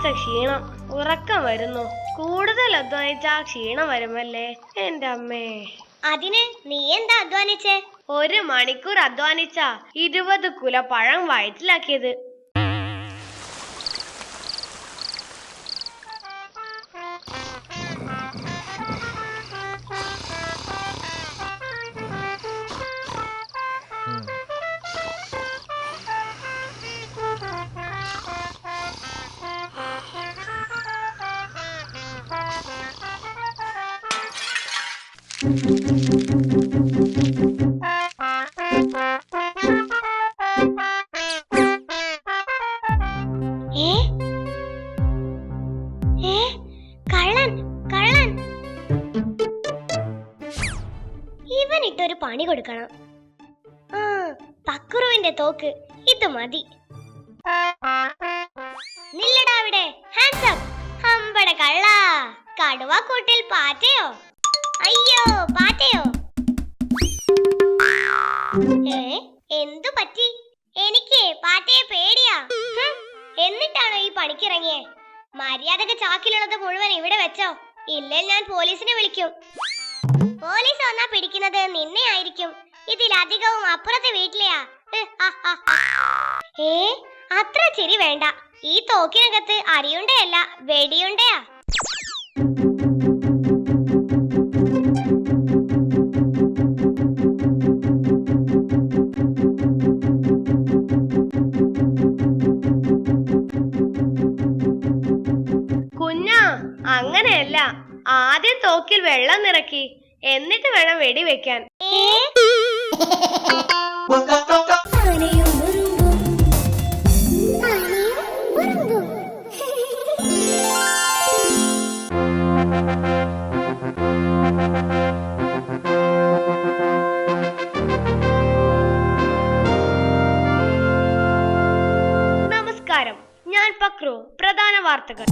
വല്ലാത്ത ക്ഷീണം, ഉറക്കം വരുന്നു. കൂടുതൽ അധ്വാനിച്ച ക്ഷീണം വരുമല്ലേ എന്റെ അമ്മേ. അതിന് നീ എന്താ അധ്വാനിച്ചേ? 1 മണിക്കൂർ അധ്വാനിച്ച 20 കുല പഴം വയറ്റിലാക്കിയത്. ഇവനിട്ടൊരു പണി കൊടുക്കണം. പക്രുവിന്റെ തോക്ക് ഇത് മതി. നില്ലടാവിടെ, ഹാൻഡ്സ് അപ്പ്. ഹമ്പട കള്ള, കടുവ കൂട്ടിൽ പാറ്റയോ? അയ്യോ പാറ്റയോ? എന്തു പറ്റി? എനിക്ക് പാറ്റയെ പേടിയാ. എന്നിട്ടാണോ ഈ പണിക്കിറങ്ങിയേ? മര്യാദക്ക് ചാക്കിലുള്ളത് മുഴുവൻ ഇവിടെ വെച്ചോ, ഇല്ലേ ഞാൻ പോലീസിനെ വിളിക്കും. പോലീസ് വന്നാ പിടിക്കുന്നത് നിന്നെ ആയിരിക്കും. ഇതിലധികവും അപ്പുറത്തെ വീട്ടിലെയാ. അത്ര ചിരി വേണ്ട. ഈ തോക്കിനകത്ത് അരിയുണ്ടയല്ല, വെടിയുണ്ടയാ. കുഞ്ഞാ, അങ്ങനെയല്ല. ആദ്യം തോക്കിൽ വെള്ളം നിറക്കി, എന്നിട്ട് വേണം വെടിവെക്കാൻ. നമസ്കാരം, ഞാൻ പക്രു. പ്രധാന വാർത്തകൾ.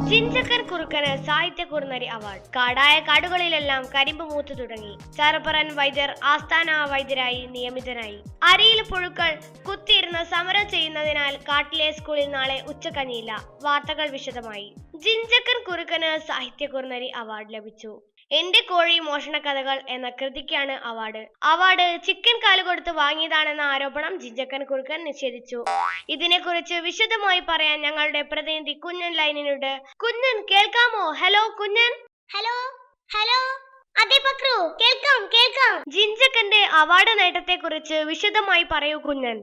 ജിഞ്ചക്കൻ കുറുക്കന് സാഹിത്യ കുറുനരി അവാർഡ്. കാടായ കാടുകളിലെല്ലാം കരിമ്പ് മൂത്തു തുടങ്ങി. ചാരപ്പറൻ വൈദ്യർ ആസ്ഥാന വൈദ്യരായി നിയമിതനായി. അരിയിൽ പുഴുക്കൾ കുത്തിയിരുന്ന് സമരം ചെയ്യുന്നതിനാൽ കാട്ടിലെ സ്കൂളിൽ നാളെ ഉച്ചക്കഞ്ഞിയില്ല. വാർത്തകൾ വിശദമായി. ജിഞ്ചക്കൻ കുറുക്കന് സാഹിത്യ കുറുനരി അവാർഡ് ലഭിച്ചു. എന്റെ കോഴി മോഷണ കഥകൾ എന്ന കൃതിക്കാണ് അവാർഡ് ചിക്കൻ കാല് കൊടുത്ത് വാങ്ങിയതാണെന്ന ആരോപണം ജിഞ്ചക്കൻ കുറുക്കൻ നിഷേധിച്ചു. ഇതിനെക്കുറിച്ച് വിശദമായി പറയാൻ ഞങ്ങളുടെ പ്രതിനിധി കുഞ്ഞൻ ലൈനിനുണ്ട്. കുഞ്ഞൻ കേൾക്കാമോ? ഹലോ കുഞ്ഞൻ. Hello hello. അതെ പക്രു, കേൾക്കാം. ജിഞ്ചക്കന്റെ അവാർഡ് നേട്ടത്തെ കുറിച്ച് വിശദമായി പറയൂ കുഞ്ഞൻ.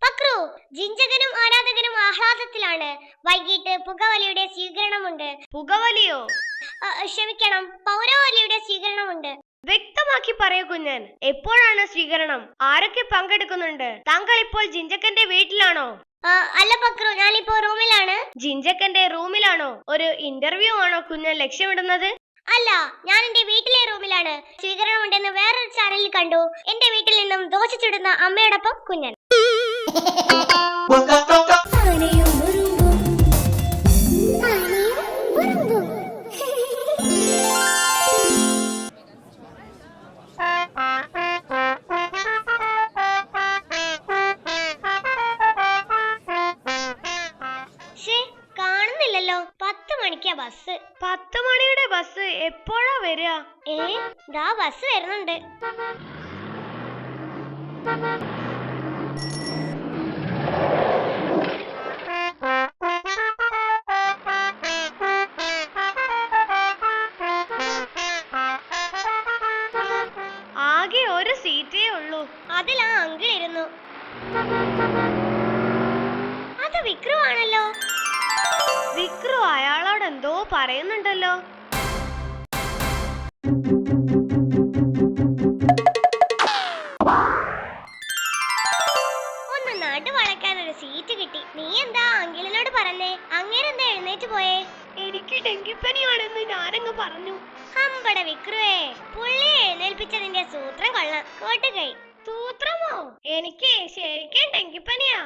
പക്രു, ജിഞ്ചകനും ആരാധകനും ആഹ്ലാദത്തിലാണ്. വൈകിട്ട് പുകവലിയുടെ സ്വീകരണമുണ്ട്. പുകവലിയോ? ക്ഷമിക്കണം, പൗരവലിയുടെ സ്വീകരണമുണ്ട്. വ്യക്തമാക്കി പറയൂ കുഞ്ഞൻ. എപ്പോഴാണ് സ്വീകരണം? ആരൊക്കെ പങ്കെടുക്കുന്നുണ്ട്? താങ്കൾ ഇപ്പോൾ ജിഞ്ചക്കന്റെ വീട്ടിലാണോ? അല്ല പക്രു, ഞാനിപ്പോ റൂമിലാണ്. ജിഞ്ചക്കന്റെ റൂമിലാണോ? ഒരു ഇന്റർവ്യൂ ആണോ കുഞ്ഞൻ ലക്ഷ്യമിടുന്നത്? അല്ല, ഞാൻ എന്റെ വീട്ടിലെ റൂമിലാണ്. സ്വീകരണമുണ്ടെന്ന് വേറൊരു ചാനലിൽ കണ്ടു. എന്റെ വീട്ടിൽ നിന്നും ദോശ ചുടുന്ന അമ്മയോടൊപ്പം കുഞ്ഞൻ. കാണുന്നില്ലല്ലോ. 10 മണിക്കാ ബസ്. 10 മണിയുടെ ബസ് എപ്പോഴാ വരിക? ദാ ബസ് വരുന്നുണ്ട്. ആകെ ഒരു സീറ്റേ ഉള്ളൂ. അതിലാ അങ്കിൾ ഇരുന്നു. അത് വിക്രു ആണല്ലോ. വിക്രു അയാളോട് എന്തോ പറയുന്നുണ്ടല്ലോ. ഒന്ന് നടു വളയ്ക്കാൻ ഒരു സീറ്റ് കിട്ടി. നീ എന്താ അങ്കിളിനോട് പറഞ്ഞേ? അങ്ങേരെന്താ എഴുന്നേറ്റ് പോയേ? എനിക്ക് ഡെങ്കിപ്പനിയാണെന്ന് ഞാനങ്ങ് പറഞ്ഞു. ഹമ്പട വിക്രുവേ, പുള്ളിയെ എഴുന്നേൽപ്പിച്ചതിന്റെ സൂത്രം കൊള്ളാം. കോട്ടുകൈ. സൂത്രമോ? എനിക്ക് ശരിക്കും ഡെങ്കിപ്പനിയാ.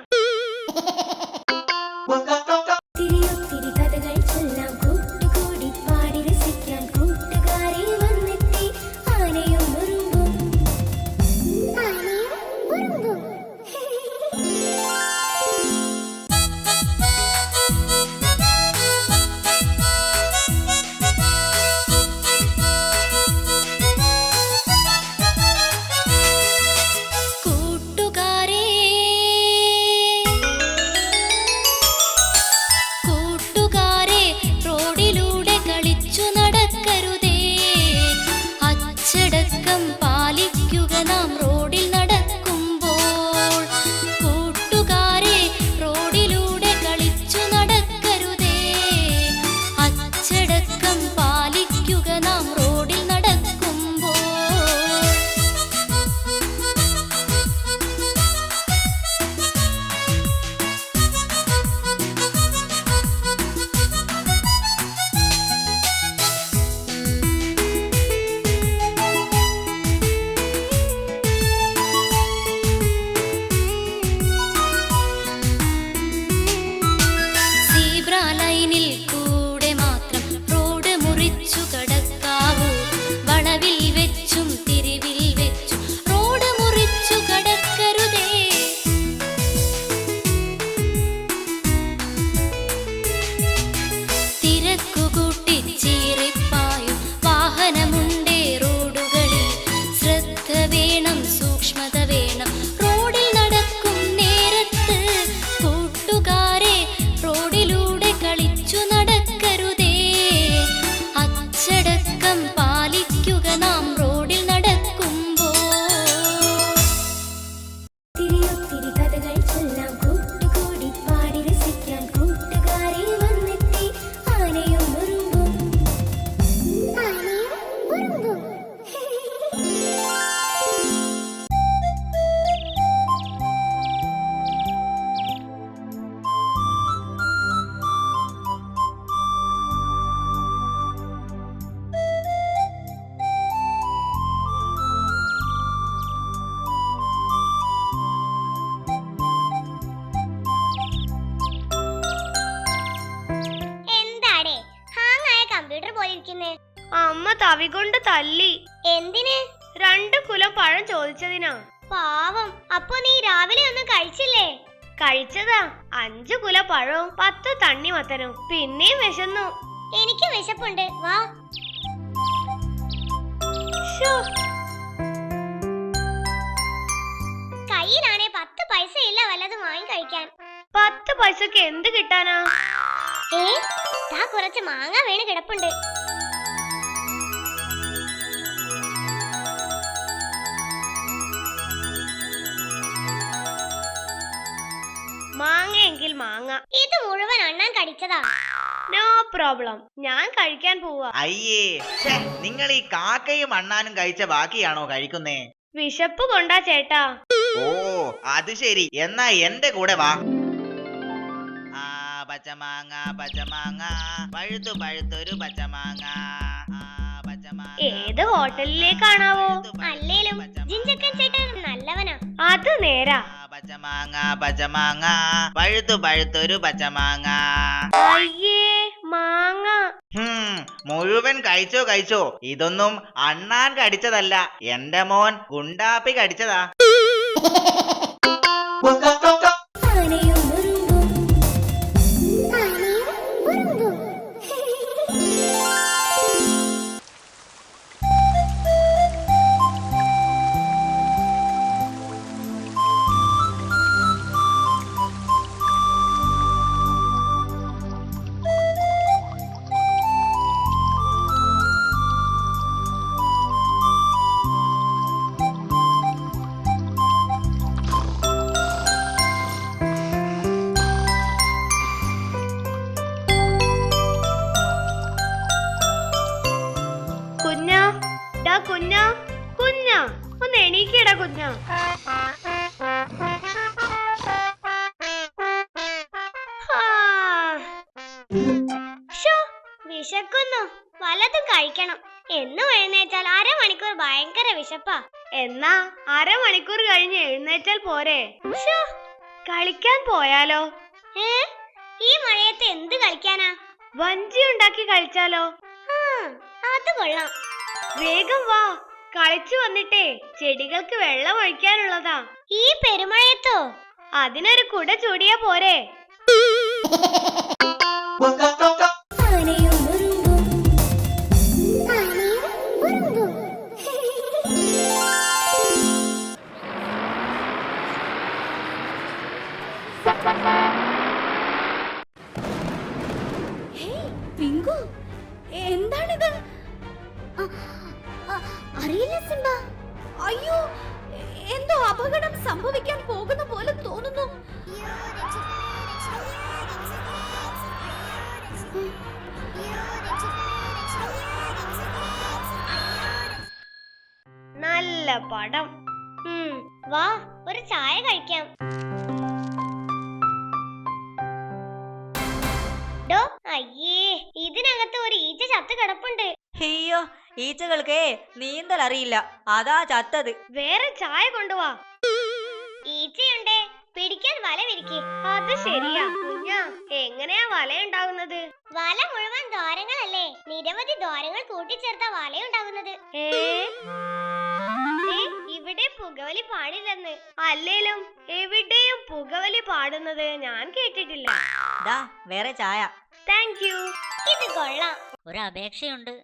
തല്ലി. എന്തിന്? 2 കുലം പഴം ചോദിച്ചതിനാ. പാവം. അപ്പൊ നീ രാവിലെ ഒന്നും കഴിച്ചില്ലേ? കഴിച്ചതാ 5 കുല പഴവും 10 തണ്ണിമത്തനും. പിന്നെയും വിശന്നു. എനിക്ക് വിശപ്പുണ്ട്, വാ. കയ്യിലാണേ 10 പൈസ ഇല്ല വല്ലതും വാങ്ങി കഴിക്കാൻ. 10 പൈസക്ക് എന്ത് കിട്ടാനാ? ദാ കുറച്ച് മാങ്ങ വീണ് കിടപ്പുണ്ട്. മാങ്ങയെങ്കിൽ മാങ്ങ. ഇത് മുഴുവൻ അണ്ണാൻ കടിച്ചതാ. നോ പ്രോബ്ലം, ഞാൻ കഴിക്കാൻ പോവാ. അയ്യേ, നിങ്ങൾ ഈ കാക്കയും അണ്ണാനും കഴിച്ച ബാക്കിയാണോ കഴിക്കുന്നേ? വിശപ്പ് കൊണ്ടാ ചേട്ടാ. ഓ അത് ശരി, എന്നാ എന്റെ കൂടെ വാ. ആ പച്ചമാങ്ങ പച്ചമാങ്ങ, പഴുത്തു പഴുത്തൊരു പച്ചമാങ്ങ. ഏത് ഹോട്ടലിലേക്കാണാവോ? അല്ലേലും ജിഞ്ചക്കൻ ചേട്ടൻ നല്ലവനാ. അത് നേരാ. പച്ചമാങ്ങ പച്ചമാങ്ങ, പഴുത്തു പഴുത്തൊരു പച്ചമാങ്ങ. അയ്യേ മാങ്ങ. മുഴുവൻ കഴിച്ചോ കഴിച്ചോ. ഇതൊന്നും അണ്ണാൻ കടിച്ചതല്ല, എന്റെ മോൻ ഗുണ്ടാപ്പി കടിച്ചതാ. കുഞ്ഞാ, ഡാ കുഞ്ഞാ, കുഞ്ഞാ ഒന്ന് എണീക്കടാ കുഞ്ഞാ. വിശക്കുന്നു, വല്ലതും കഴിക്കണം. എന്നും എഴുന്നേറ്റാൽ അരമണിക്കൂർ ഭയങ്കര വിശപ്പാ. എന്നാ അരമണിക്കൂർ കഴിഞ്ഞ് എഴുന്നേറ്റാൽ പോരെ? കളിക്കാൻ പോയാലോ? ഈ മഴയത്ത് എന്ത് കളിക്കാനാ? വഞ്ചി ഉണ്ടാക്കി കളിച്ചാലോ? അത് കൊള്ളാം. വേഗം വാ, കളിച്ചു വന്നിട്ടേ ചെടികൾക്ക് വെള്ളം ഒഴിക്കാനുള്ളതാ. ഈ പെരുമഴയത്തോ? അതിനൊരു കുട ചൂടിയാ പോരെ? പിങ്കു, എന്താണിത്? അറിയില്ല സിംബ. അയ്യോ, എന്തോ അപകടം സംഭവിക്കാൻ പോകുന്ന പോലെ തോന്നുന്നു. നല്ല പടം. വാ, ഒരു ചായ കഴിക്കാം. ഡോ, അയ്യേ, ഇതിനകത്ത് ഒരു ഈച്ച ചത്ത് കിടപ്പുണ്ട്. അയ്യോ, ഈച്ചകൾക്ക് നീന്തൽ അറിയില്ല, അതാ ചത്തത്. വേറെ ചായ കൊണ്ടുവാ. ഈച്ചയുണ്ടേ, പിടിക്കാൻ വല വിരിക്ക്. അത് ശരിയാ കുഞ്ഞാ. എങ്ങനെയാ വല ഉണ്ടാകുന്നത്? വല മുഴുവൻ ദ്വാരങ്ങളല്ലേ, നിരവധി ദ്വാരങ്ങൾ കൂട്ടിച്ചേർത്ത വലയുണ്ടാകുന്നത്. ഇവിടെ പുകവലി പാടില്ലെന്ന്. അല്ലേലും എവിടെയും പുകവലി പാടുന്നത് ഞാൻ കേട്ടിട്ടില്ല. ദാ വേറെ ചായ. Thank you. ഇത് കൊള്ളാം. ഒരു അപേക്ഷയുണ്ട്.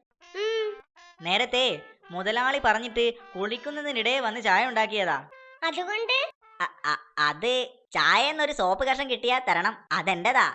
നേരത്തെ മുതലാളി പറഞ്ഞിട്ട് കുളിക്കുന്നതിനിടെ വന്ന് ചായ ഉണ്ടാക്കിയതാ. അതുകൊണ്ട് അത് ചായ എന്നൊരു സോപ്പ് കഷം കിട്ടിയാ തരണം, അതെന്റെതാ.